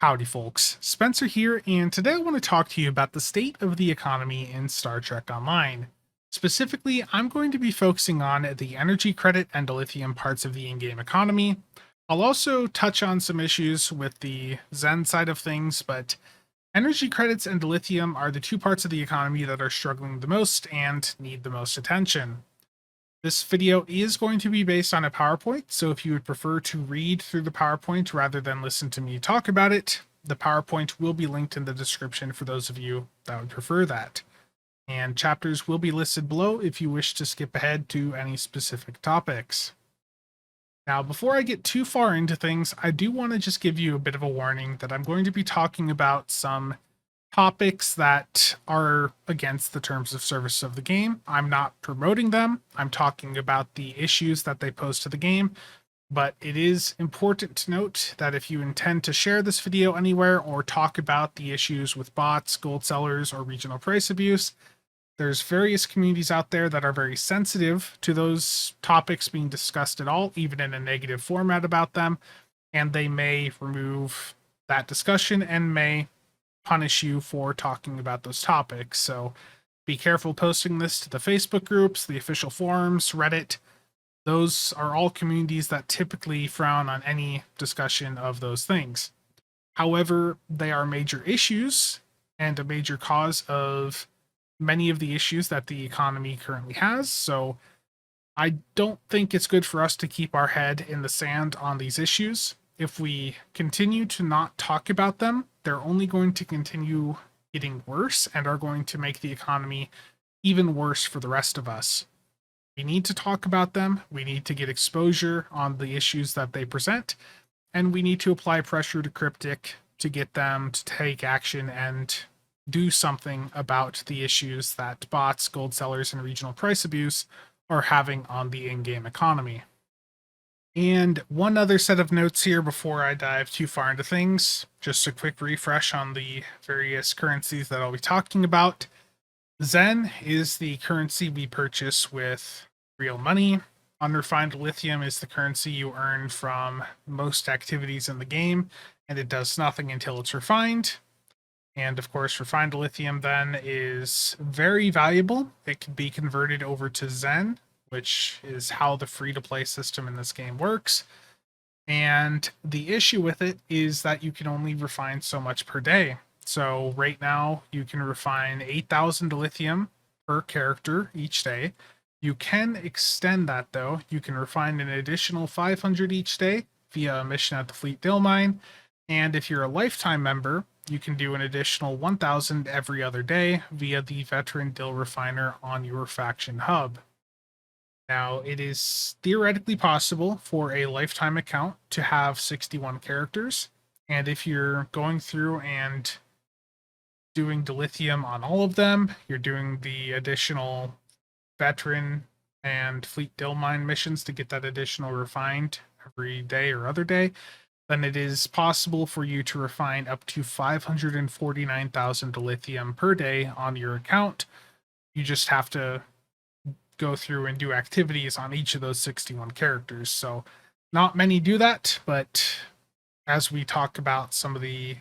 Howdy, folks. Spencer here, and today I want to talk to you about the state of the economy in Star Trek Online. Specifically, I'm going to be focusing on the energy credit and lithium parts of the in game economy. I'll also touch on some issues with the Zen side of things, but energy credits and lithium are the two parts of the economy that are struggling the most and need the most attention. This video is going to be based on a PowerPoint, so if you would prefer to read through the PowerPoint rather than listen to me talk about it, the PowerPoint will be linked in the description for those of you that would prefer that. And chapters will be listed below if you wish to skip ahead to any specific topics. Now, before I get too far into things, I do want to just give you a bit of a warning that I'm going to be talking about some topics that are against the terms of service of the game. I'm not promoting them. I'm talking about the issues that they pose to the game. But it is important to note that if you intend to share this video anywhere or talk about the issues with bots, gold sellers, or regional price abuse, there's various communities out there that are very sensitive to those topics being discussed at all, even in a negative format about them, and they may remove that discussion and may punish you for talking about those topics. So be careful posting this to the Facebook groups, the official forums, Reddit. Those are all communities that typically frown on any discussion of those things. However, they are major issues and a major cause of many of the issues that the economy currently has. So I don't think it's good for us to keep our head in the sand on these issues. If we continue to not talk about them, they're only going to continue getting worse and are going to make the economy even worse for the rest of us. We need to talk about them. We need to get exposure on the issues that they present, and we need to apply pressure to Cryptic to get them to take action and do something about the issues that bots, gold sellers, and regional price abuse are having on the in-game economy. And one other set of notes here before I dive too far into things. Just a quick refresh on the various currencies that I'll be talking about. Zen is the currency we purchase with real money. Unrefined lithium is the currency you earn from most activities in the game, and it does nothing until it's refined. And of course, refined lithium then is very valuable. It can be converted over to Zen, which is how the free-to-play system in this game works. And the issue with it is that you can only refine so much per day. So right now, you can refine 8,000 lithium per character each day. You can extend that, though. You can refine an additional 500 each day via a mission at the Fleet Dill Mine. And if you're a lifetime member, you can do an additional 1,000 every other day via the Veteran Dill Refiner on your faction hub. Now, it is theoretically possible for a lifetime account to have 61 characters, and if you're going through and doing dilithium on all of them, you're doing the additional veteran and fleet dill mine missions to get that additional refined every day or other day, then it is possible for you to refine up to 549,000 dilithium per day on your account. You just have to go through and do activities on each of those 61 characters. So not many do that, but as we talk about some of the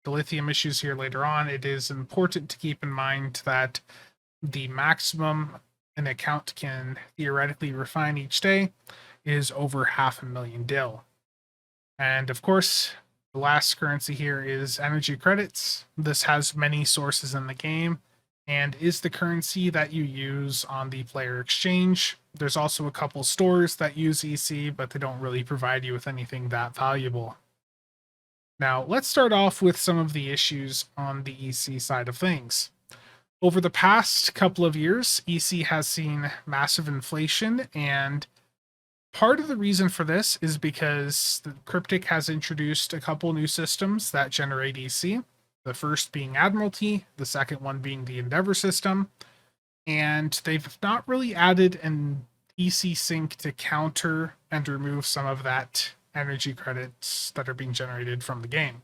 lithium issues here later on, it is important to keep in mind that the maximum an account can theoretically refine each day is over 500,000 dill. And of course, the last currency here is energy credits. This has many sources in the game and is the currency that you use on the player exchange. There's also a couple stores that use EC, but they don't really provide you with anything that valuable. Now, let's start off with some of the issues on the EC side of things. Over the past couple of years, EC has seen massive inflation, and part of the reason for this is because the Cryptic has introduced a couple new systems that generate EC. The first being Admiralty, the second one being the Endeavor system. And they've not really added an EC sync to counter and remove some of that energy credits that are being generated from the game.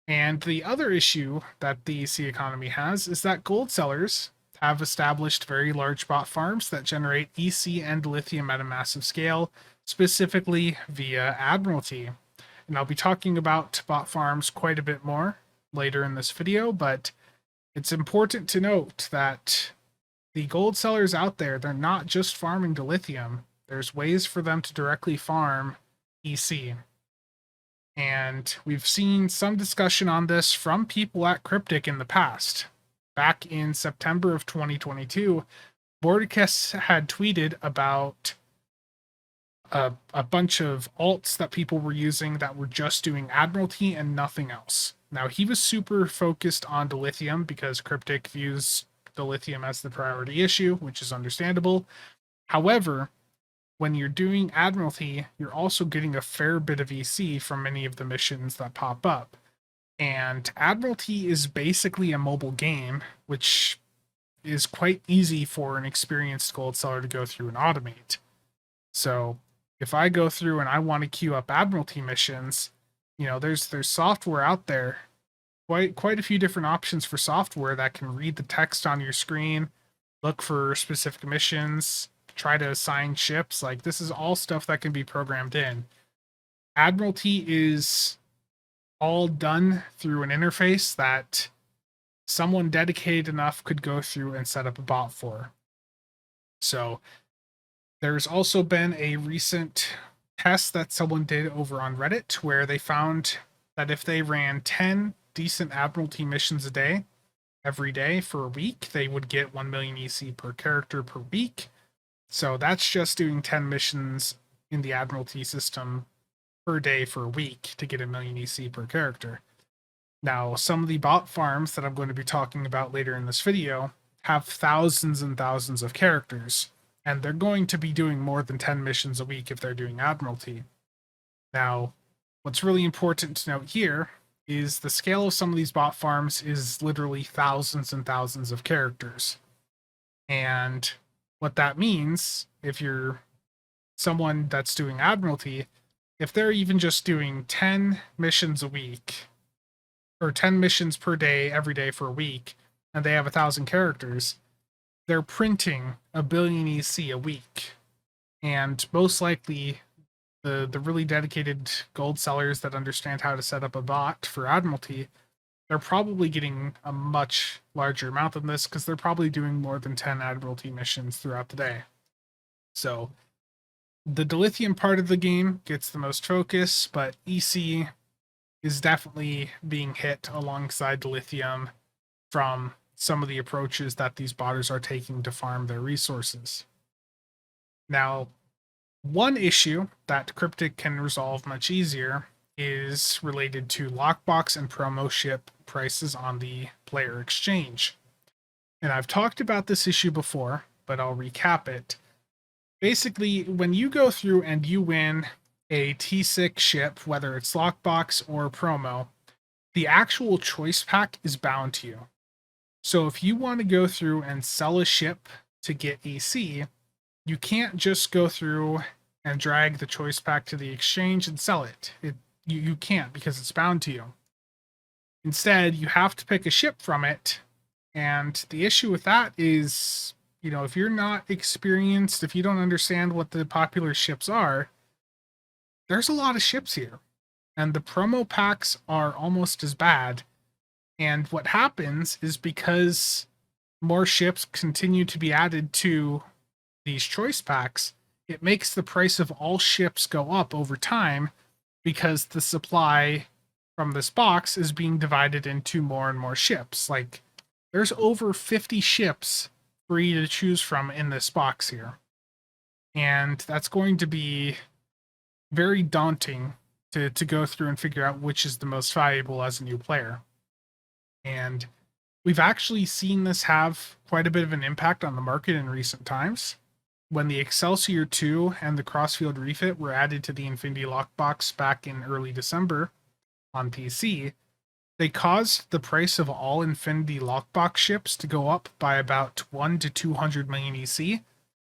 And the other issue that the EC economy has is that gold sellers have established very large bot farms that generate EC and lithium at a massive scale, specifically via Admiralty. And I'll be talking about bot farms quite a bit more later in this video, but it's important to note that the gold sellers out there, they're not just farming dilithium. There's ways for them to directly farm EC. And we've seen some discussion on this from people at Cryptic in the past. Back in September of 2022, Bordicus had tweeted about a bunch of alts that people were using that were just doing Admiralty and nothing else. Now, he was super focused on dilithium because Cryptic views dilithium as the priority issue, which is understandable. However, when you're doing Admiralty, you're also getting a fair bit of EC from many of the missions that pop up. And Admiralty is basically a mobile game, which is quite easy for an experienced gold seller to go through and automate. So if I go through and I want to queue up Admiralty missions, there's software out there, quite a few different options for software that can read the text on your screen, look for specific missions, try to assign ships. Like, this is all stuff that can be programmed in. Admiralty is all done through an interface that someone dedicated enough could go through and set up a bot for. So there's also been a recent test that someone did over on Reddit where they found that if they ran 10 decent Admiralty missions a day, every day for a week, they would get 1 million EC per character per week. So that's just doing 10 missions in the Admiralty system per day for a week to get 1 million EC per character. Now, some of the bot farms that I'm going to be talking about later in this video have thousands and thousands of characters, and they're going to be doing more than 10 missions a week if they're doing Admiralty. Now, what's really important to note here is the scale of some of these bot farms is literally thousands and thousands of characters. And what that means, if you're someone that's doing Admiralty, if they're even just doing 10 missions a week, or 10 missions per day, every day for a week, and they have 1,000 characters, they're printing 1 billion EC a week. And most likely, the really dedicated gold sellers that understand how to set up a bot for Admiralty, they're probably getting a much larger amount than this because they're probably doing more than 10 Admiralty missions throughout the day. So the dilithium part of the game gets the most focus, but EC is definitely being hit alongside dilithium from some of the approaches that these botters are taking to farm their resources. Now, one issue that Cryptic can resolve much easier is related to lockbox and promo ship prices on the player exchange. And I've talked about this issue before, but I'll recap it. Basically, when you go through and you win a T6 ship, whether it's lockbox or promo, the actual choice pack is bound to you. So if you want to go through and sell a ship to get EC, you can't just go through and drag the choice pack to the exchange and sell it. You can't, because it's bound to you. Instead, you have to pick a ship from it. And the issue with that is, if you're not experienced, if you don't understand what the popular ships are, there's a lot of ships here. And the promo packs are almost as bad. And what happens is, because more ships continue to be added to these choice packs, it makes the price of all ships go up over time, because the supply from this box is being divided into more and more ships. Like, there's over 50 ships for you to choose from in this box here. And that's going to be very daunting to go through and figure out which is the most valuable as a new player. And we've actually seen this have quite a bit of an impact on the market in recent times. When the Excelsior 2 and the Crossfield Refit were added to the Infinity Lockbox back in early December on PC, they caused the price of all Infinity Lockbox ships to go up by about 1 to 200 million EC,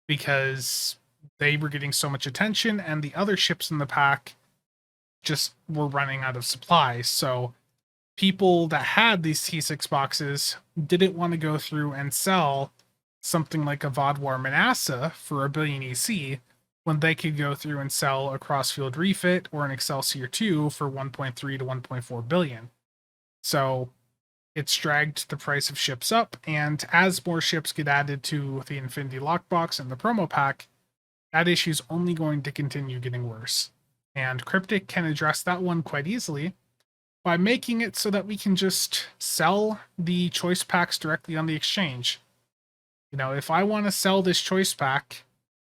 because they were getting so much attention and the other ships in the pack just were running out of supply. So people that had these T6 boxes didn't want to go through and sell something like a Vodwar Manasseh for 1 billion EC, when they could go through and sell a cross-field refit or an Excelsior 2 for 1.3 to 1.4 billion. So it's dragged the price of ships up, and as more ships get added to the Infinity Lockbox and the promo pack, that issue's only going to continue getting worse. And Cryptic can address that one quite easily by making it so that we can just sell the choice packs directly on the exchange. You know, if I want to sell this choice pack,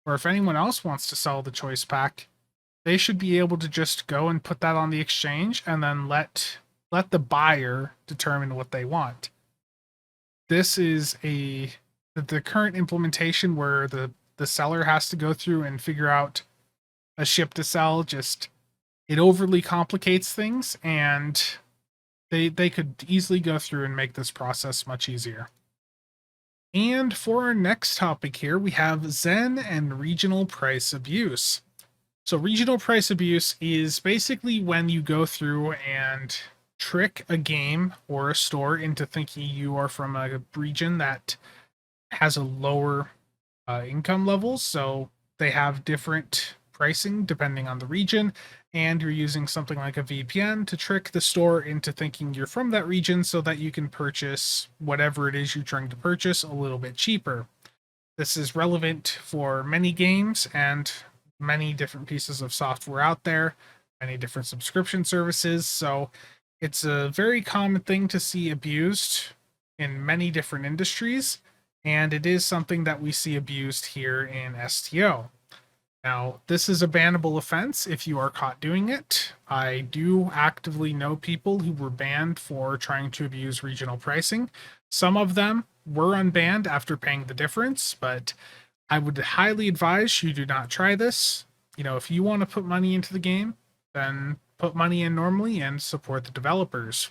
or if anyone else wants to sell the choice pack, they should be able to just go and put that on the exchange and then let the buyer determine what they want. This is the current implementation where the seller has to go through and figure out a ship to sell. Just it overly complicates things, and they could easily go through and make this process much easier. And for our next topic here, we have Zen and regional price abuse. So regional price abuse is basically when you go through and trick a game or a store into thinking you are from a region that has a lower income levels. So they have different pricing depending on the region, and you're using something like a VPN to trick the store into thinking you're from that region so that you can purchase whatever it is you're trying to purchase a little bit cheaper. This is relevant for many games and many different pieces of software out there, many different subscription services. So it's a very common thing to see abused in many different industries, and it is something that we see abused here in STO. Now, this is a bannable offense if you are caught doing it. I do actively know people who were banned for trying to abuse regional pricing. Some of them were unbanned after paying the difference, but I would highly advise you do not try this. You know, if you want to put money into the game, then put money in normally and support the developers.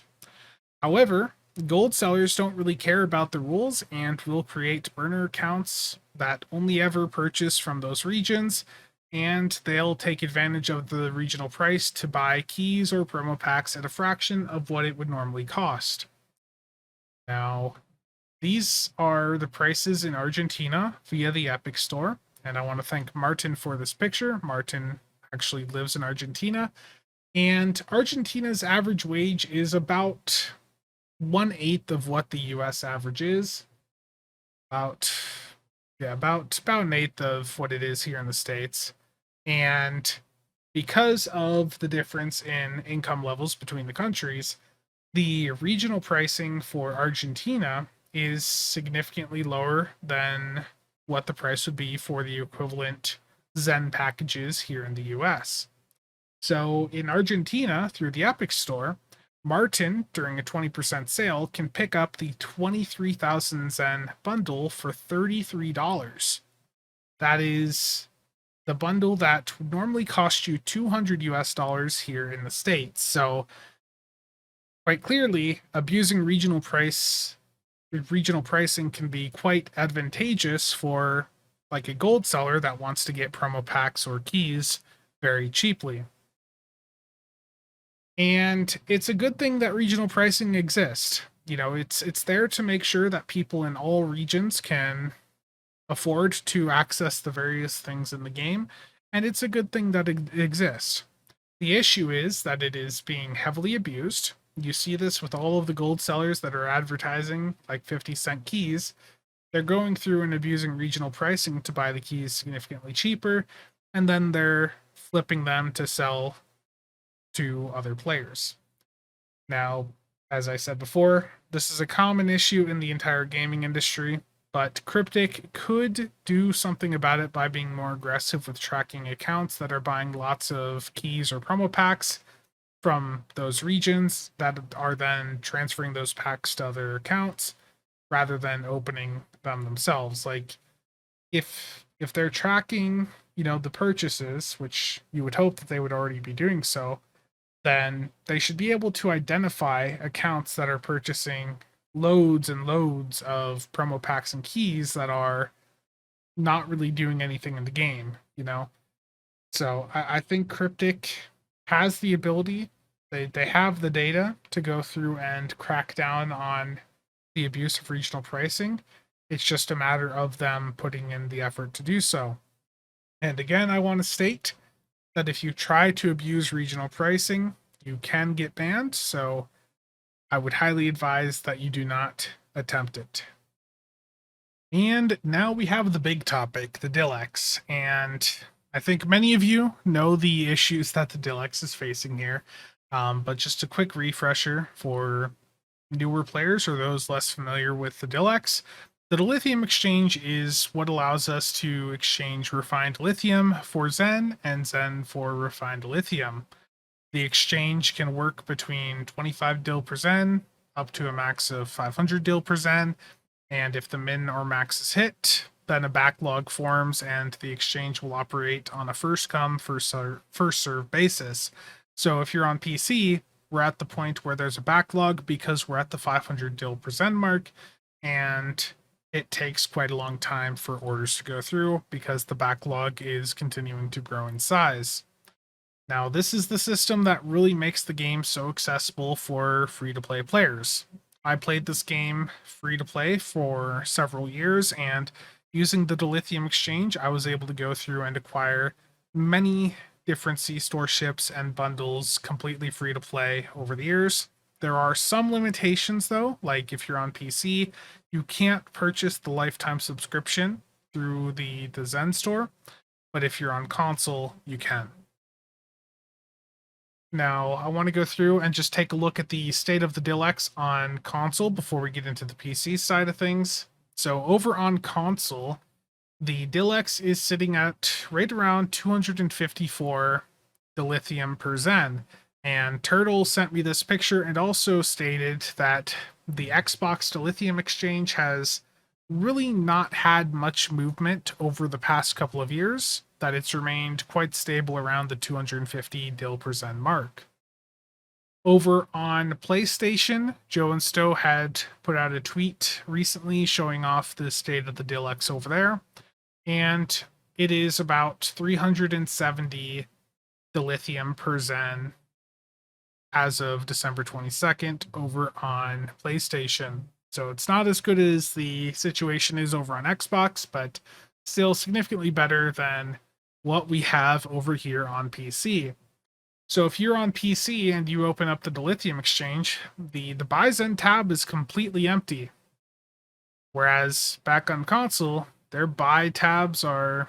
However, gold sellers don't really care about the rules and will create burner accounts that only ever purchase from those regions, and they'll take advantage of the regional price to buy keys or promo packs at a fraction of what it would normally cost. Now, these are the prices in Argentina via the Epic Store, and I want to thank Martin for this picture. Martin actually lives in Argentina, and Argentina's average wage is about 1/8 of what the US average is. About an eighth of what it is here in the States. And because of the difference in income levels between the countries, the regional pricing for Argentina is significantly lower than what the price would be for the equivalent Zen packages here in the US. So in Argentina, through the Epic Store, Martin, during a 20% sale, can pick up the 23,000 Zen bundle for $33. That is the bundle that would normally cost you 200 US dollars here in the States. So quite clearly, abusing regional pricing can be quite advantageous for like a gold seller that wants to get promo packs or keys very cheaply. And it's a good thing that regional pricing exists. You know, it's there to make sure that people in all regions can afford to access the various things in the game, and it's a good thing that it exists. The issue is that it is being heavily abused. You see this with all of the gold sellers that are advertising like 50-cent keys. They're going through and abusing regional pricing to buy the keys significantly cheaper, and then they're flipping them to sell to other players. Now, as I said before, this is a common issue in the entire gaming industry, but Cryptic could do something about it by being more aggressive with tracking accounts that are buying lots of keys or promo packs from those regions that are then transferring those packs to other accounts rather than opening them themselves. Like if they're tracking, you know, the purchases, which you would hope that they would already be doing so, then they should be able to identify accounts that are purchasing loads and loads of promo packs and keys that are not really doing anything in the game, you know? So I think Cryptic has the ability, they have the data to go through and crack down on the abuse of regional pricing. It's just a matter of them putting in the effort to do so. And again, I want to state that if you try to abuse regional pricing, you can get banned. So I would highly advise that you do not attempt it. And now we have the big topic, the DilEx. And I think many of you know the issues that the DilEx is facing here. But just a quick refresher for newer players or those less familiar with the DilEx. The dilithium exchange is what allows us to exchange refined lithium for Zen and Zen for refined lithium. The exchange can work between 25 dil per Zen up to a max of 500 dil per Zen. And if the min or max is hit, then a backlog forms and the exchange will operate on a first come, first serve basis. So if you're on PC, we're at the point where there's a backlog because we're at the 500 dil per Zen mark, and it takes quite a long time for orders to go through because the backlog is continuing to grow in size. Now, this is the system that really makes the game so accessible for free-to-play players. I played this game free-to-play for several years, and using the dilithium exchange, I was able to go through and acquire many different C-store ships and bundles completely free-to-play over the years. There are some limitations, though, like if you're on PC, you can't purchase the lifetime subscription through the Zen store, but if you're on console, you can. Now, I want to go through and just take a look at the state of the DilEx on console before we get into the PC side of things. So over on console, the DilEx is sitting at right around 254 dilithium per Zen. And Turtle sent me this picture and also stated that the Xbox dilithium exchange has really not had much movement over the past couple of years, that it's remained quite stable around the 250 dil per Zen mark. Over on PlayStation, Joe and Stowe had put out a tweet recently showing off the state of the DilEx over there, and it is about 370 dilithium per Zen as of December 22nd over on PlayStation. So it's not as good as the situation is over on Xbox, but still significantly better than what we have over here on PC. So if you're on PC and you open up the dilithium exchange, the buy Zen tab is completely empty. Whereas back on console, their buy tabs are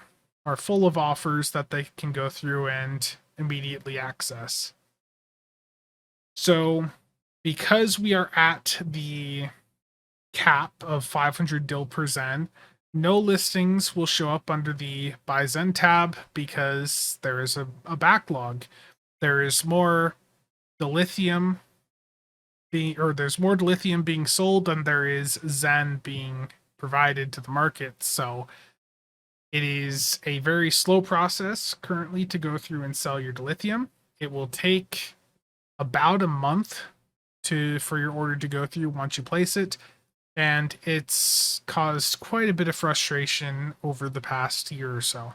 full of offers that they can go through and immediately access. So because we are at the cap of 500 dil per Zen, no listings will show up under the buy Zen tab because there is a backlog. There is more dilithium there's more dilithium being sold than there is Zen being provided to the market. So it is a very slow process currently to go through and sell your dilithium. It will take about a month for your order to go through once you place it, and it's caused quite a bit of frustration over the past year or so.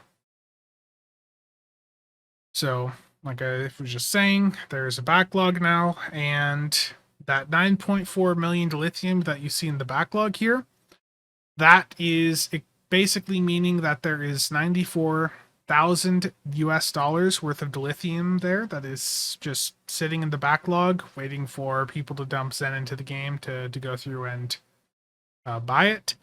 So, like I was just saying, there's a backlog now, and that 9.4 million dilithium that you see in the backlog here, that is basically meaning that there is 94,000 US dollars worth of dilithium there that is just sitting in the backlog, waiting for people to dump Zen into the game to go through and buy it.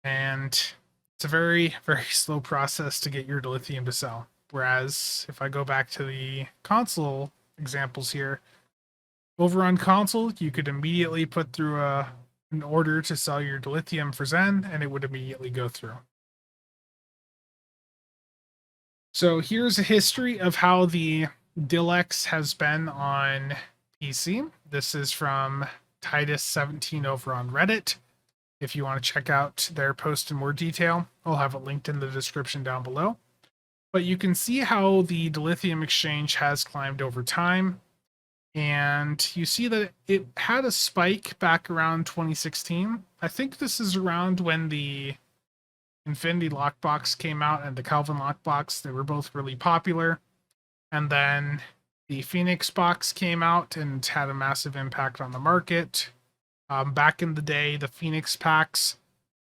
And it's a very, very slow process to get your dilithium to sell. Whereas if I go back to the console examples here, over on console, you could immediately put through an order to sell your dilithium for Zen, and it would immediately go through. So here's a history of how the DilEx has been on PC. This is from Titus17 over on Reddit. If you want to check out their post in more detail, I'll have it linked in the description down below. But you can see how the dilithium exchange has climbed over time. And you see that it had a spike back around 2016. I think this is around when the Infinity Lockbox came out and the Calvin Lockbox. They were both really popular. And then the Phoenix box came out and had a massive impact on the market. Back in the day, the Phoenix packs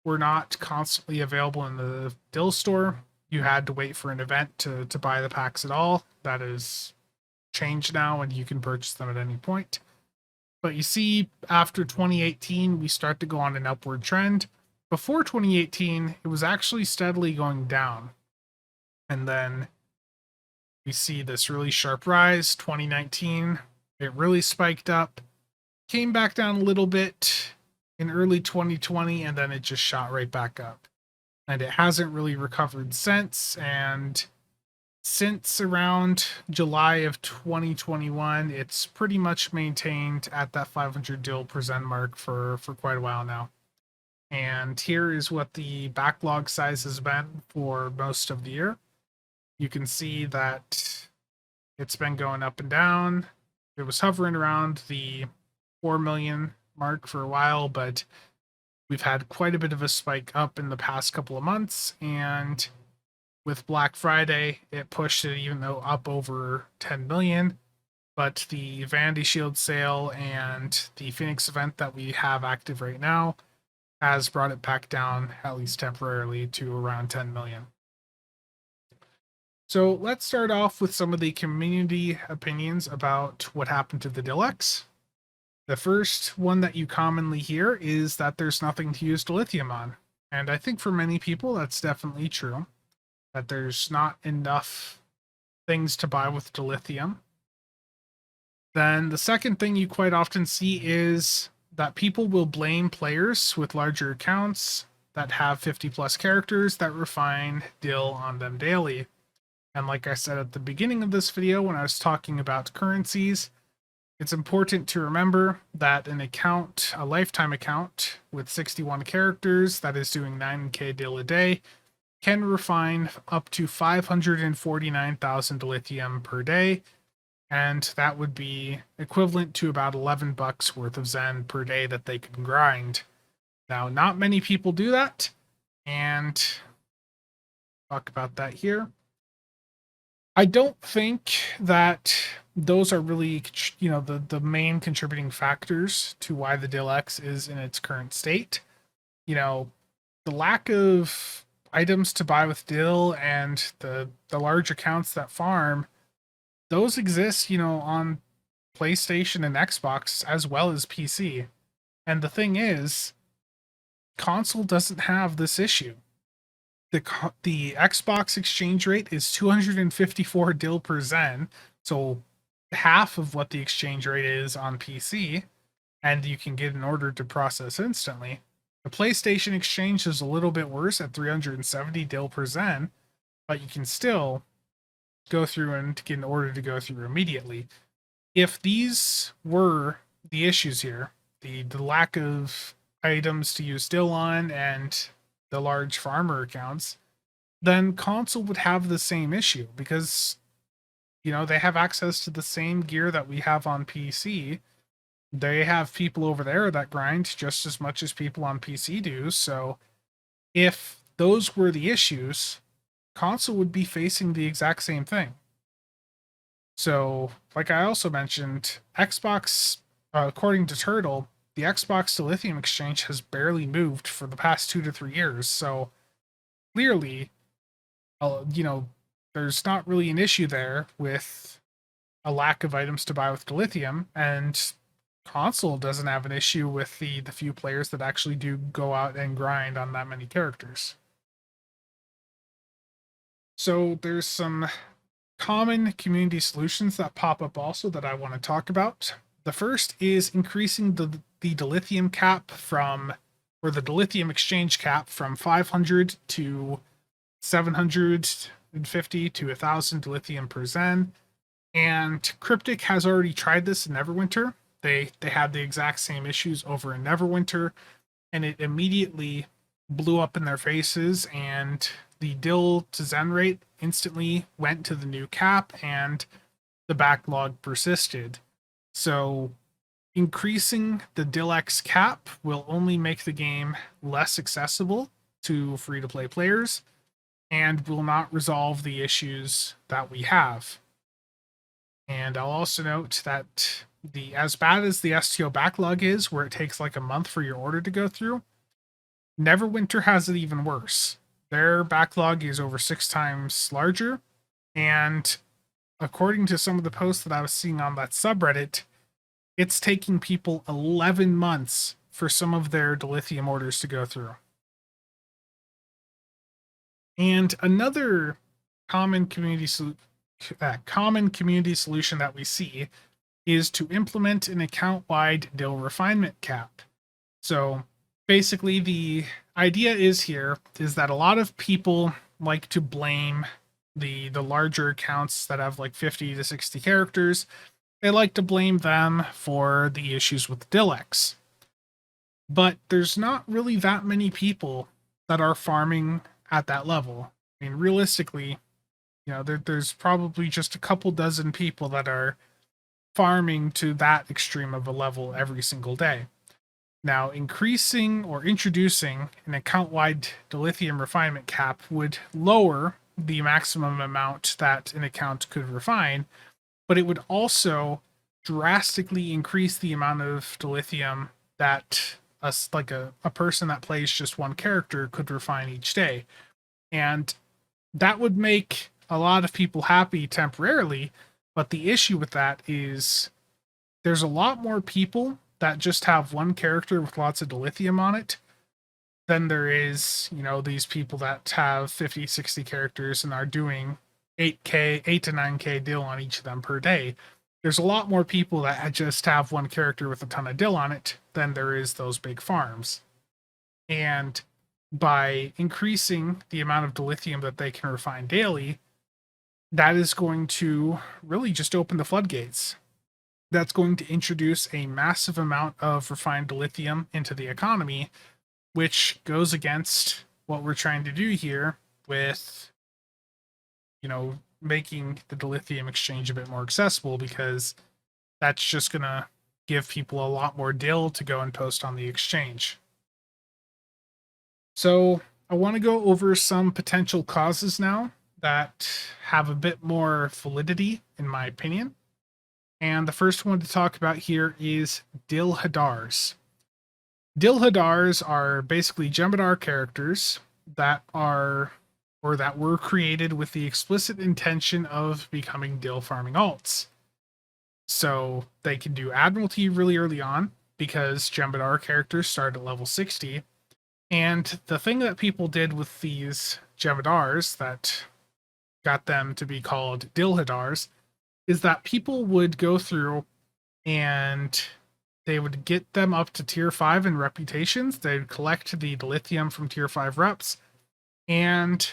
were not constantly available in the Dil store. you had to wait for an event to buy the packs at all. That is changed now, and you can purchase them at any point. But you see, after 2018, we start to go on an upward trend. Before 2018, it was actually steadily going down. And then we see this really sharp rise. 2019, it really spiked up, came back down a little bit in early 2020, and then it just shot right back up. And it hasn't really recovered since. And since around July of 2021, it's pretty much maintained at that 500 DIL per Zen mark for quite a while now. And here is what the backlog size has been for most of the year. You can see that it's been going up and down. It was hovering around the 4 million mark for a while, but we've had quite a bit of a spike up in the past couple of months. And with Black Friday, it pushed it even though up over 10 million. But the Vanity Shield sale and the Phoenix event that we have active right now has brought it back down, at least temporarily, to around 10 million. So let's start off with some of the community opinions about what happened to the DilEx. The first one that you commonly hear is that there's nothing to use dilithium on. And I think for many people, that's definitely true. That there's not enough things to buy with dilithium. Then the second thing you quite often see is that people will blame players with larger accounts that have 50 plus characters that refine Dil on them daily. And like I said at the beginning of this video when I was talking about currencies, it's important to remember that an account, a lifetime account with 61 characters that is doing 9k Dil a day, can refine up to 549,000 dilithium per day, and that would be equivalent to about $11 worth of Zen per day that they can grind. Now, not many people do that, and talk about that here. I don't think that those are really, the main contributing factors to why the DilEx is in its current state. The lack of items to buy with Dil and the large accounts that farm, those exist, on PlayStation and Xbox as well as PC. And the thing is, console doesn't have this issue. The Xbox exchange rate is 254 Dil per Zen, so half of what the exchange rate is on PC, and you can get an order to process instantly. The PlayStation exchange is a little bit worse at 370 Dil per Zen, but you can still go through and get an order to go through immediately. If these were the issues here, the lack of items to use Dil on and the large farmer accounts, then console would have the same issue because, they have access to the same gear that we have on PC. They have people over there that grind just as much as people on PC do. So if those were the issues, console would be facing the exact same thing. So, like I also mentioned, Xbox, according to Turtle, the Xbox to lithium exchange has barely moved for the past 2 to 3 years. So clearly, there's not really an issue there with a lack of items to buy with dilithium, and console doesn't have an issue with the few players that actually do go out and grind on that many characters. So there's some common community solutions that pop up also that I want to talk about. The first is increasing the dilithium cap the dilithium exchange cap from 500 to 750 to 1,000 dilithium per Zen. And Cryptic has already tried this in Neverwinter. They had the exact same issues over in Neverwinter, and it immediately blew up in their faces, and the Dil to Zen rate instantly went to the new cap, and the backlog persisted. So increasing the DilEx cap will only make the game less accessible to free-to-play players and will not resolve the issues that we have. And I'll also note that as bad as the STO backlog is, where it takes like a month for your order to go through, Neverwinter has it even worse. Their backlog is over 6 times larger. And according to some of the posts that I was seeing on that subreddit, it's taking people 11 months for some of their dilithium orders to go through. And another common community solution that we see is to implement an account-wide DIL refinement cap. So basically the idea is that a lot of people like to blame the larger accounts that have like 50 to 60 characters. They like to blame them for the issues with DilEx. But there's not really that many people that are farming at that level. I mean, realistically, there's probably just a couple dozen people that are farming to that extreme of a level every single day. Now, increasing or introducing an account-wide dilithium refinement cap would lower the maximum amount that an account could refine, but it would also drastically increase the amount of dilithium that a person that plays just one character could refine each day. And that would make a lot of people happy temporarily, but the issue with that is there's a lot more people that just have one character with lots of dilithium on it than there is, these people that have 50, 60 characters and are doing 8 to 9k DIL on each of them per day. There's a lot more people that just have one character with a ton of DIL on it than there is those big farms. And by increasing the amount of dilithium that they can refine daily, that is going to really just open the floodgates. That's going to introduce a massive amount of refined dilithium into the economy, which goes against what we're trying to do here with, making the dilithium exchange a bit more accessible, because that's just going to give people a lot more DIL to go and post on the exchange. So I want to go over some potential causes now that have a bit more validity, in my opinion. And the first one to talk about here is Dil'Hadars. Dil'Hadars are basically Jem'Hadar characters that were created with the explicit intention of becoming DIL farming alts. So they can do Admiralty really early on, because Jem'Hadar characters start at level 60. And the thing that people did with these Jem'Hadars that got them to be called Dil'Hadars is that people would go through and they would get them up to tier 5 in reputations. They'd collect the dilithium from tier 5 reps, and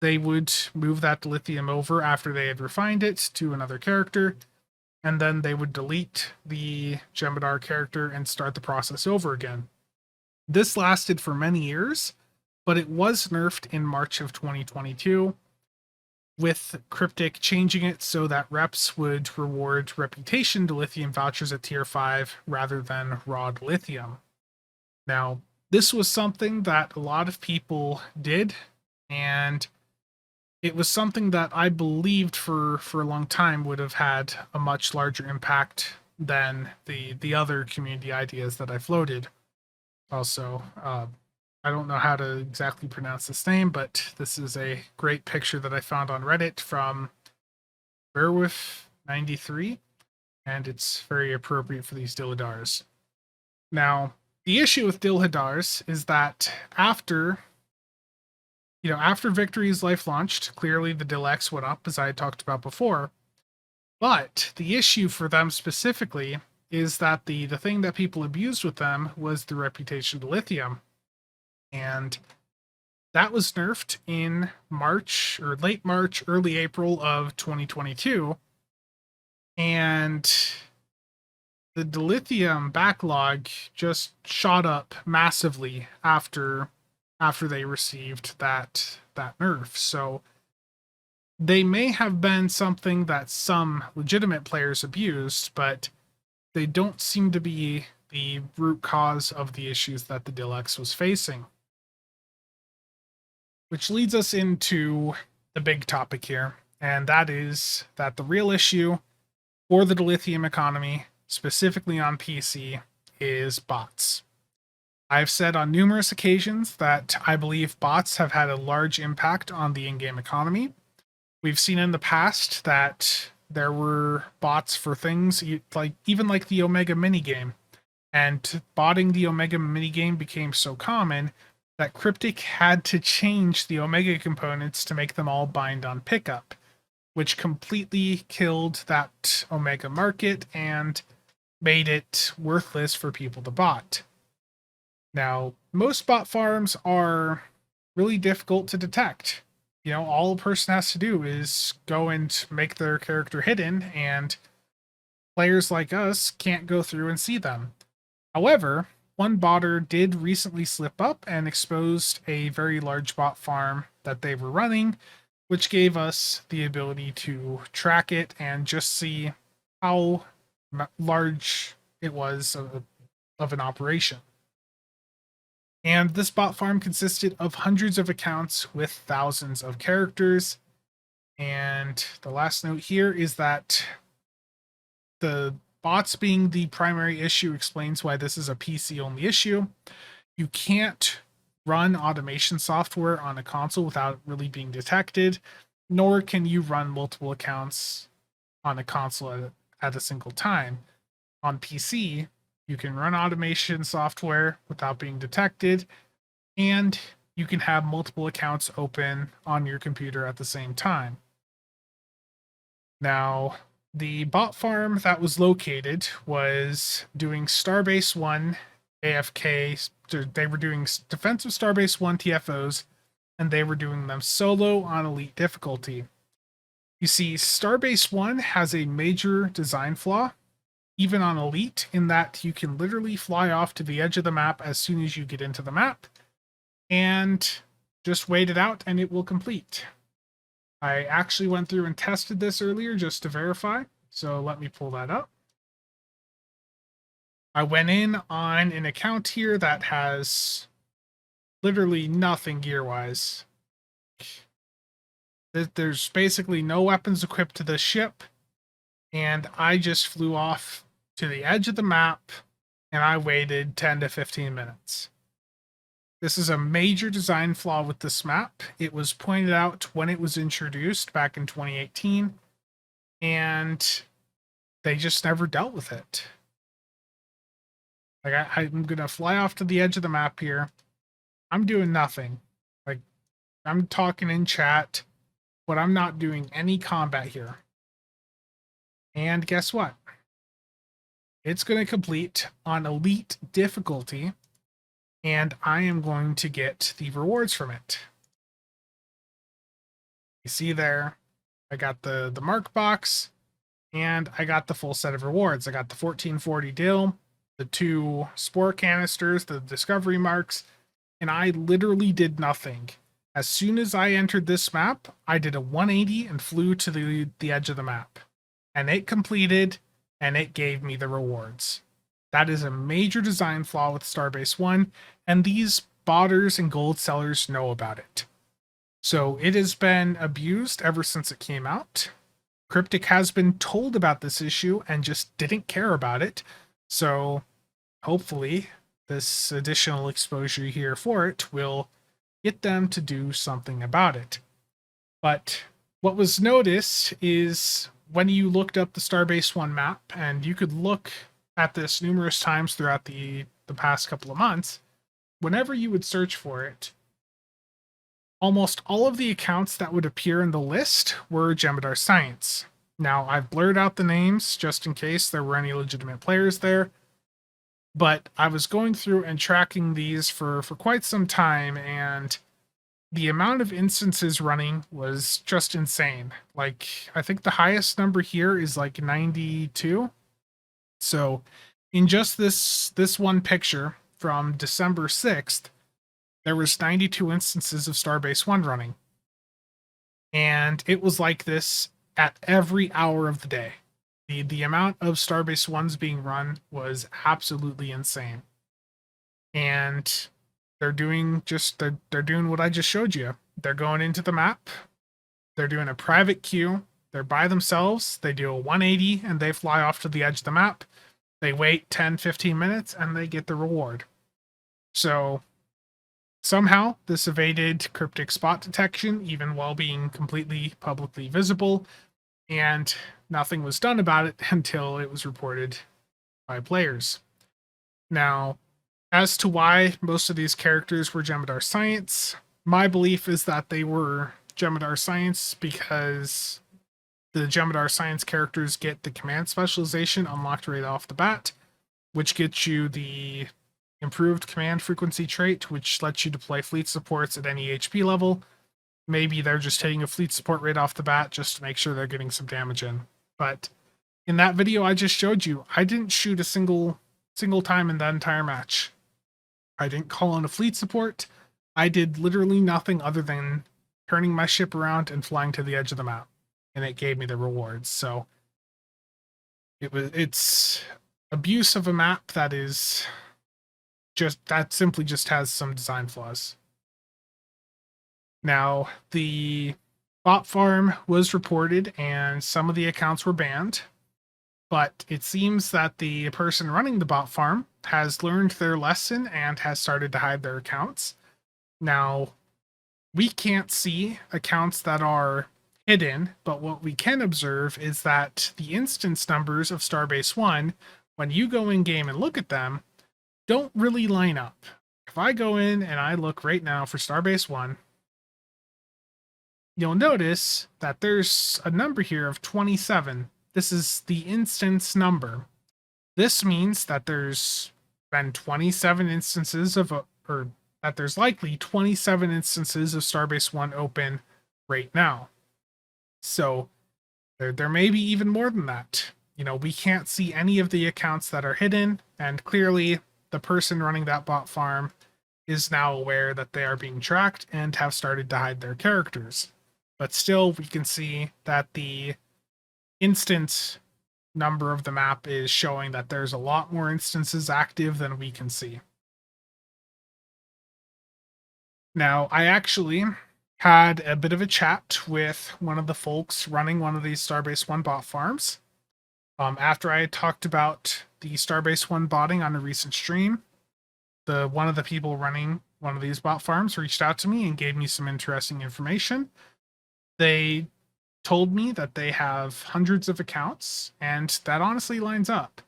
they would move that dilithium over after they had refined it to another character, and then they would delete the Jem'Hadar character and start the process over again. This lasted for many years, but it was nerfed in March of 2022, with Cryptic changing it so that reps would reward reputation dilithium vouchers at tier 5 rather than raw dilithium. Now, this was something that a lot of people did, and it was something that I believed for a long time would have had a much larger impact than the other community ideas that I floated. Also, I don't know how to exactly pronounce this name, but this is a great picture that I found on Reddit from Bearwolf93, and it's very appropriate for these Dil'Hadars. Now, the issue with Dil'Hadars is that after Victory's life launched, clearly the DilEx went up, as I had talked about before. But the issue for them specifically is that the thing that people abused with them was the reputation dilithium. And that was nerfed in March, or late March, early April of 2022. And the dilithium backlog just shot up massively after they received that nerf. So they may have been something that some legitimate players abused, but they don't seem to be the root cause of the issues that the DilEx was facing. Which leads us into the big topic here, and that is that the real issue for the dilithium economy, specifically on PC, is bots. I've said on numerous occasions that I believe bots have had a large impact on the in-game economy. We've seen in the past that there were bots for things like even like the Omega minigame, and botting the Omega minigame became so common that Cryptic had to change the Omega components to make them all bind on pickup, which completely killed that Omega market and made it worthless for people to bot. Now, most bot farms are really difficult to detect. All a person has to do is go and make their character hidden, and players like us can't go through and see them. However, one botter did recently slip up and exposed a very large bot farm that they were running, which gave us the ability to track it and just see how large it was of an operation. And this bot farm consisted of hundreds of accounts with thousands of characters. And the last note here is that the bots being the primary issue explains why this is a PC only issue. You can't run automation software on a console without really being detected, nor can you run multiple accounts on a console at a single time. On PC, you can run automation software without being detected, and you can have multiple accounts open on your computer at the same time. Now, the bot farm that was located was doing Starbase 1 AFK. They were doing defensive Starbase 1 TFOs, and they were doing them solo on elite difficulty. You see, Starbase 1 has a major design flaw, even on elite, in that you can literally fly off to the edge of the map as soon as you get into the map and just wait it out and it will complete. I actually went through and tested this earlier just to verify, so let me pull that up. I went in on an account here that has literally nothing gear-wise. There's basically no weapons equipped to this ship, and I just flew off to the edge of the map, and I waited 10 to 15 minutes. This is a major design flaw with this map. It was pointed out when it was introduced back in 2018, and they just never dealt with it. Like, I'm going to fly off to the edge of the map here. I'm doing nothing. Like, I'm talking in chat, but I'm not doing any combat here. And guess what? It's going to complete on elite difficulty, and I am going to get the rewards from it. You see there, I got the mark box, and I got the full set of rewards. I got the 1440 Dil, the 2 spore canisters, the discovery marks, and I literally did nothing. As soon as I entered this map, I did a 180 and flew to the edge of the map. And it completed, and it gave me the rewards. That is a major design flaw with Starbase 1, and these botters and gold sellers know about it. So it has been abused ever since it came out. Cryptic has been told about this issue and just didn't care about it. So hopefully this additional exposure here for it will get them to do something about it. But what was noticed is when you looked up the Starbase 1 map, and you could look at this numerous times throughout the past couple of months, whenever you would search for it, almost all of the accounts that would appear in the list were Dil'Hadars Science. Now, I've blurred out the names just in case there were any legitimate players there, but I was going through and tracking these for quite some time, and the amount of instances running was just insane. Like, I think the highest number here is like 92. So in just this one picture from December 6th, there was 92 instances of Starbase 1 running. And it was like this at every hour of the day. The amount of Starbase 1s being run was absolutely insane. And they're doing they're doing what I just showed you. They're going into the map. They're doing a private queue. They're by themselves. They do a 180 and they fly off to the edge of the map. They wait 10, 15 minutes and they get the reward. So somehow this evaded Cryptic spot detection, even while being completely publicly visible, and nothing was done about it until it was reported by players. Now, as to why most of these characters were Jem'Hadar Science, my belief is that they were Jem'Hadar Science because the Jem'Hadar Science characters get the command specialization unlocked right off the bat, which gets you the improved command frequency trait, which lets you deploy fleet supports at any HP level. Maybe they're just hitting a fleet support right off the bat just to make sure they're getting some damage in. But in that video I just showed you, I didn't shoot a single time in the entire match. I didn't call on a fleet support. I did literally nothing other than turning my ship around and flying to the edge of the map, and it gave me the rewards. So it's abuse of a map that simply just has some design flaws. Now, the bot farm was reported and some of the accounts were banned, but it seems that the person running the bot farm has learned their lesson and has started to hide their accounts. Now, we can't see accounts that are hidden, but what we can observe is that the instance numbers of Starbase 1, when you go in game and look at them, don't really line up. If I go in and I look right now for Starbase 1, you'll notice that there's a number here of 27. This is the instance number. This means that there's been 27 instances of, or that there's likely 27 instances of Starbase 1 open right now. So there may be even more than that. We can't see any of the accounts that are hidden, and clearly the person running that bot farm is now aware that they are being tracked and have started to hide their characters. But still, we can see that the instance number of the map is showing that there's a lot more instances active than we can see. Now, I actually had a bit of a chat with one of the folks running one of these Starbase 1 bot farms. After I had talked about the Starbase 1 botting on a recent stream, one of the people running one of these bot farms reached out to me and gave me some interesting information. They told me that they have hundreds of accounts, and that honestly lines up.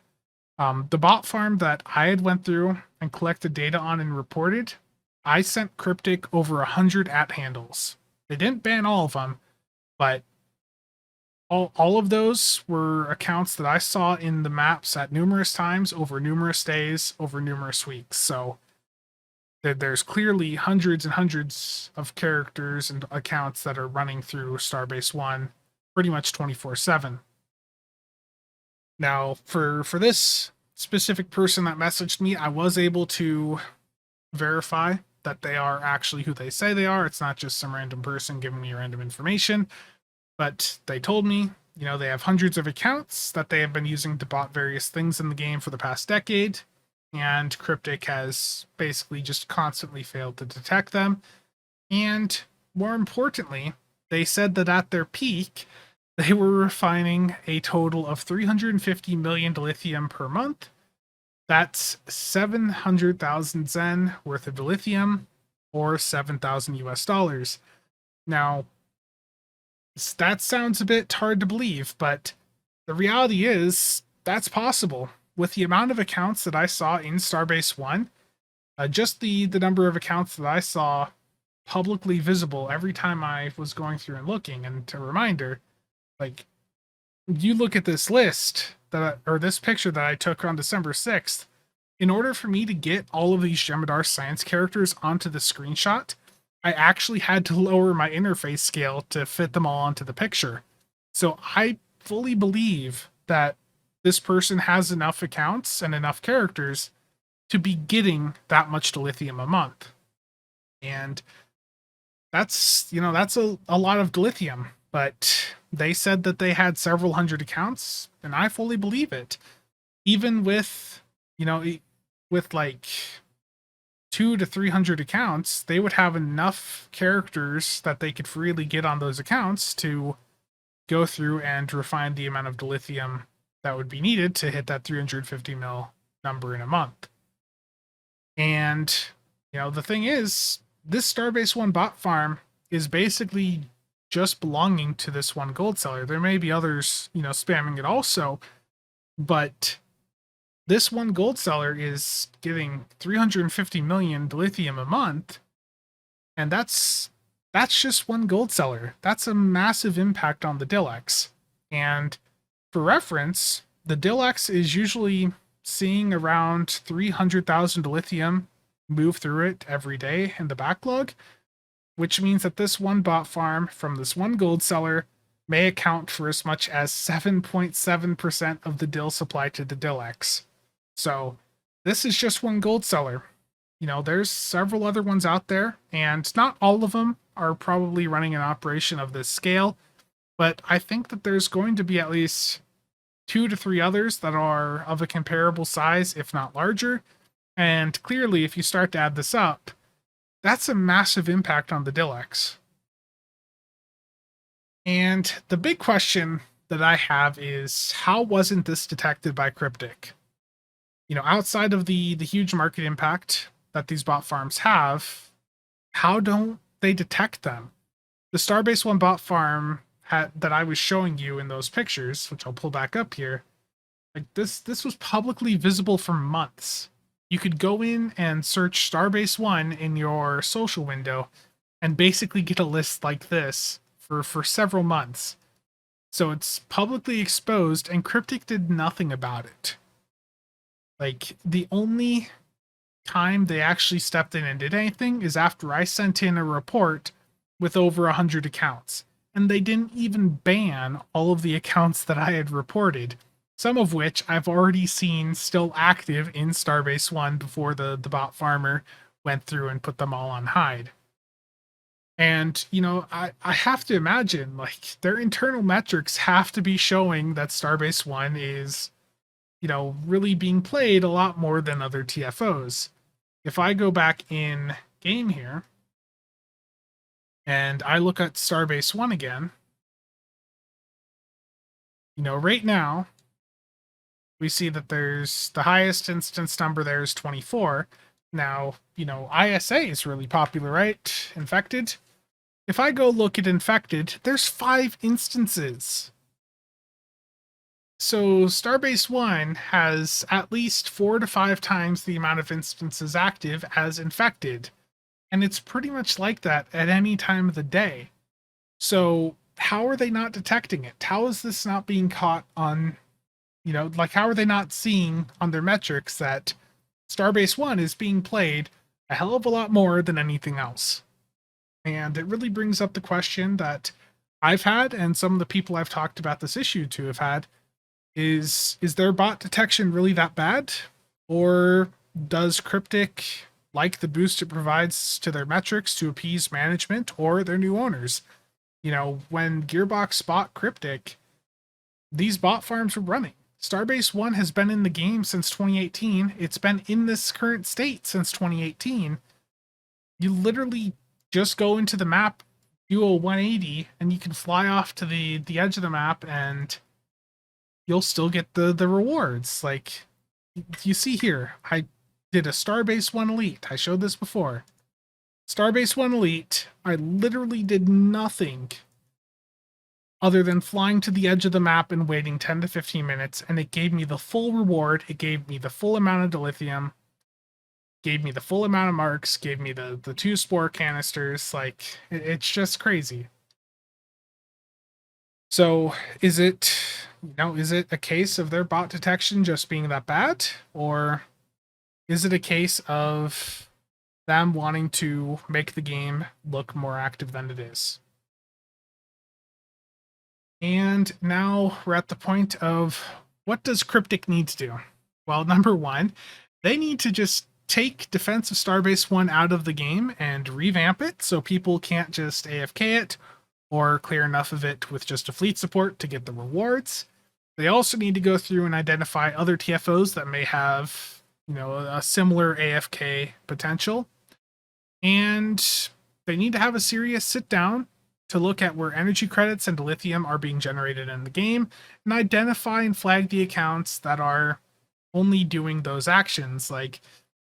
The bot farm that I had went through and collected data on and reported, I sent Cryptic over 100 @handles. They didn't ban all of them, but all of those were accounts that I saw in the maps at numerous times, over numerous days, over numerous weeks. So there's clearly hundreds and hundreds of characters and accounts that are running through Starbase 1 pretty much 24/7. Now, for this specific person that messaged me, I was able to verify that they are actually who they say they are. It's not just some random person giving me random information, but they told me, they have hundreds of accounts that they have been using to bot various things in the game for the past decade, and Cryptic has basically just constantly failed to detect them. And more importantly, they said that at their peak, they were refining a total of 350 million dilithium per month. That's 700,000 Zen worth of dilithium, or $7,000 US. Now, that sounds a bit hard to believe, but the reality is that's possible. With the amount of accounts that I saw in Starbase 1, just the number of accounts that I saw publicly visible every time I was going through and looking, and a reminder, like, you look at this list or this picture that I took on December 6th, in order for me to get all of these Jem'Hadar Science characters onto the screenshot, I actually had to lower my interface scale to fit them all onto the picture. So I fully believe that this person has enough accounts and enough characters to be getting that much dilithium a month. And that's a lot of dilithium, but they said that they had several hundred accounts, and I fully believe it. Even with like 200 to 300 accounts, they would have enough characters that they could freely get on those accounts to go through and refine the amount of dilithium that would be needed to hit that 350 mil number in a month. And The thing is, this Starbase 1 bot farm is basically just belonging to this one gold seller. There may be others, spamming it also, but this one gold seller is getting 350 million dilithium a month, and that's just one gold seller. That's a massive impact on the DilEx. And for reference, the DilEx is usually seeing around 300,000 dilithium move through it every day in the backlog, which means that this one bot farm from this one gold seller may account for as much as 7.7% of the DIL supply to the DilEx. So this is just one gold seller. There's several other ones out there, and not all of them are probably running an operation of this scale, but I think that there's going to be at least 2 to 3 others that are of a comparable size, if not larger. And clearly, if you start to add this up, that's a massive impact on the DilEx. And the big question that I have is, how wasn't this detected by Cryptic? Outside of the huge market impact that these bot farms have, how don't they detect them? The Starbase 1 bot farm that I was showing you in those pictures, which I'll pull back up here, like this was publicly visible for months. You could go in and search Starbase 1 in your social window and basically get a list like this for several months. So it's publicly exposed, and Cryptic did nothing about it. Like, the only time they actually stepped in and did anything is after I sent in a report with over 100 accounts. And they didn't even ban all of the accounts that I had reported, some of which I've already seen still active in Starbase 1 before the bot farmer went through and put them all on hide. And, I have to imagine, like, their internal metrics have to be showing that Starbase 1 is, really being played a lot more than other TFOs. If I go back in game here, and I look at Starbase 1 again, right now, we see that there's the highest instance number there is 24. Now, ISA is really popular, right? Infected. If I go look at infected, there's 5 instances. So Starbase 1 has at least 4 to 5 times the amount of instances active as infected. And it's pretty much like that at any time of the day. So how are they not detecting it? How is this not being caught on, how are they not seeing on their metrics that Starbase 1 is being played a hell of a lot more than anything else? And it really brings up the question that I've had, and some of the people I've talked about this issue to have had, is their bot detection really that bad? Or does Cryptic like the boost it provides to their metrics to appease management or their new owners? When Gearbox bought Cryptic, these bot farms were running. Starbase 1 has been in the game since 2018. It's been in this current state since 2018. You literally just go into the map, do a 180, and you can fly off to the edge of the map, and you'll still get the rewards. Like, you see here, I did a Starbase 1 Elite. I showed this before. Starbase 1 Elite, I literally did nothing other than flying to the edge of the map and waiting 10 to 15 minutes, and it gave me the full reward. It gave me the full amount of dilithium, gave me the full amount of marks, gave me the 2 spore canisters. Like, it's just crazy. So is it a case of their bot detection just being that bad? Or is it a case of them wanting to make the game look more active than it is? And now we're at the point of, what does Cryptic need to do? Well, number one, they need to just take Defense of Starbase 1 out of the game and revamp it so people can't just AFK it or clear enough of it with just a fleet support to get the rewards. They also need to go through and identify other TFOs that may have, a similar AFK potential. And they need to have a serious sit down to look at where energy credits and lithium are being generated in the game and identify and flag the accounts that are only doing those actions. Like,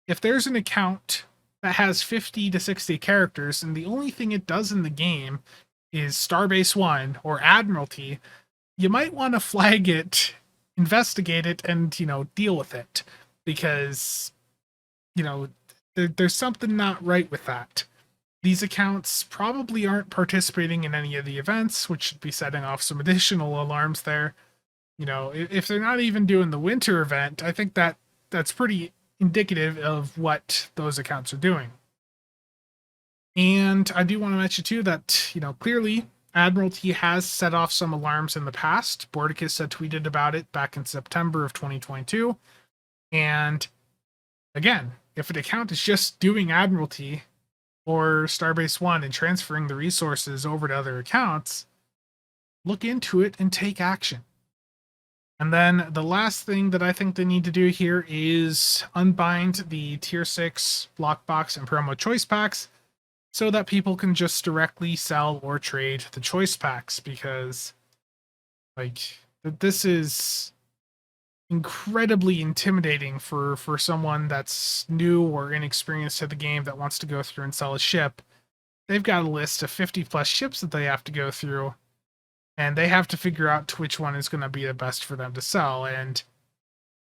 if there's an account that has 50 to 60 characters, and the only thing it does in the game is Starbase 1 or Admiralty, you might want to flag it, investigate it, and, deal with it. Because, there's something not right with that. These accounts probably aren't participating in any of the events, which should be setting off some additional alarms there. If they're not even doing the winter event, I think that's pretty indicative of what those accounts are doing. And I do want to mention too that, clearly Admiralty has set off some alarms in the past. Bordicus had tweeted about it back in September of 2022. And again, if an account is just doing Admiralty or Starbase 1 and transferring the resources over to other accounts, look into it and take action. And then the last thing that I think they need to do here is unbind the tier 6 lockbox and promo choice packs so that people can just directly sell or trade the choice packs, because this is incredibly intimidating for someone that's new or inexperienced to the game that wants to go through and sell a ship. They've got a list of 50 plus ships that they have to go through, and they have to figure out which one is going to be the best for them to sell, and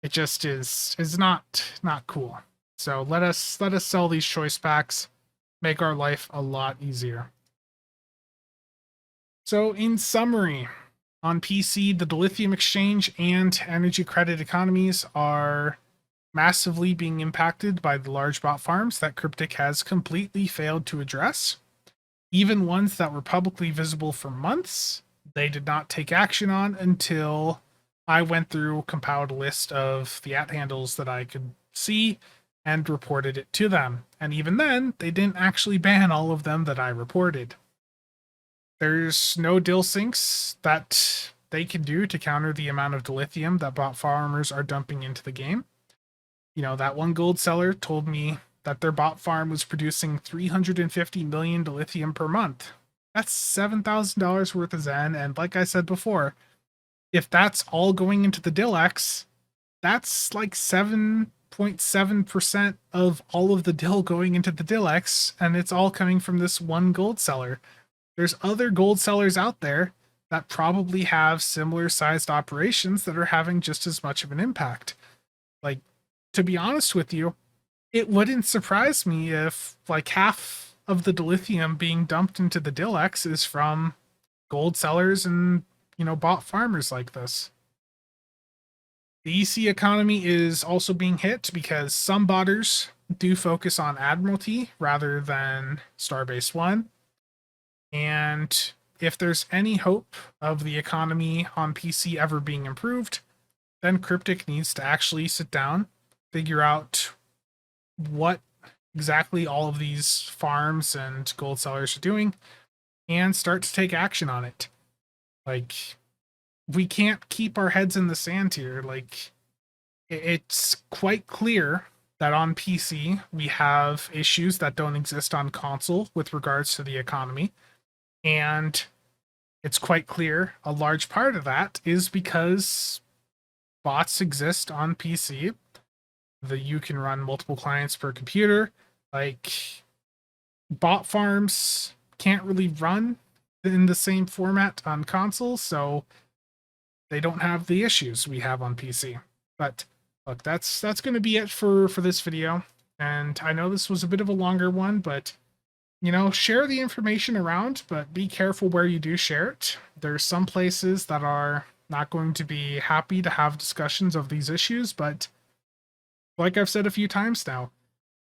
it just is not cool. So let us sell these choice packs, make our life a lot easier. So in summary, on PC, the dilithium exchange and energy credit economies are massively being impacted by the large bot farms that Cryptic has completely failed to address. Even ones that were publicly visible for months, they did not take action on until I went through, compiled a list of the @handles that I could see, and reported it to them. And even then, they didn't actually ban all of them that I reported. There's no DIL syncs that they can do to counter the amount of dilithium that bot farmers are dumping into the game. That one gold seller told me that their bot farm was producing 350 million dilithium per month. That's $7,000 worth of Zen, and like I said before, if that's all going into the DilEx, that's like 7.7% of all of the DIL going into the DilEx, and it's all coming from this one gold seller. There's other gold sellers out there that probably have similar sized operations that are having just as much of an impact. To be honest with you, it wouldn't surprise me if half of the dilithium being dumped into the DilEx is from gold sellers and, bot farmers like this. The EC economy is also being hit because some botters do focus on Admiralty rather than Starbase 1. And if there's any hope of the economy on PC ever being improved, then Cryptic needs to actually sit down, figure out what exactly all of these farms and gold sellers are doing, and start to take action on it. We can't keep our heads in the sand here. It's quite clear that on PC we have issues that don't exist on console with regards to the economy. And it's quite clear a large part of that is because bots exist on PC. You can run multiple clients per computer. Bot farms can't really run in the same format on console, so they don't have the issues we have on PC. But look, that's going to be it for this video. And I know this was a bit of a longer one, but share the information around, but be careful where you do share it. There's some places that are not going to be happy to have discussions of these issues, but like I've said a few times now,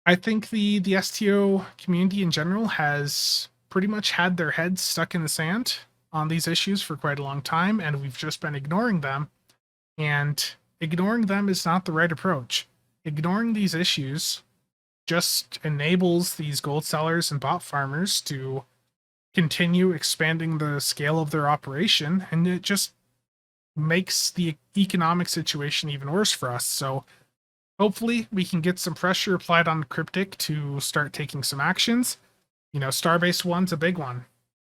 I think the STO community in general has pretty much had their heads stuck in the sand on these issues for quite a long time, and we've just been ignoring them. And ignoring them is not the right approach. Ignoring these issues just enables these gold sellers and bot farmers to continue expanding the scale of their operation, and it just makes the economic situation even worse for us. So hopefully we can get some pressure applied on Cryptic to start taking some actions. Starbase 1's a big one.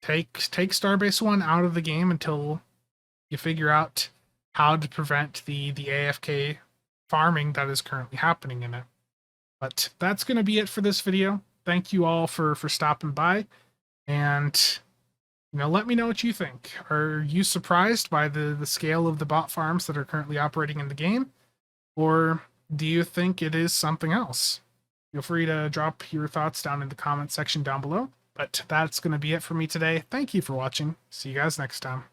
Take Starbase 1 out of the game until you figure out how to prevent the AFK farming that is currently happening in it. But that's going to be it for this video. thank you all for stopping by, and let me know what you think. Are you surprised by the scale of the bot farms that are currently operating in the game, or do you think it is something else? Feel free to drop your thoughts down in the comment section down below. But that's going to be it for me today. Thank you for watching. See you guys next time.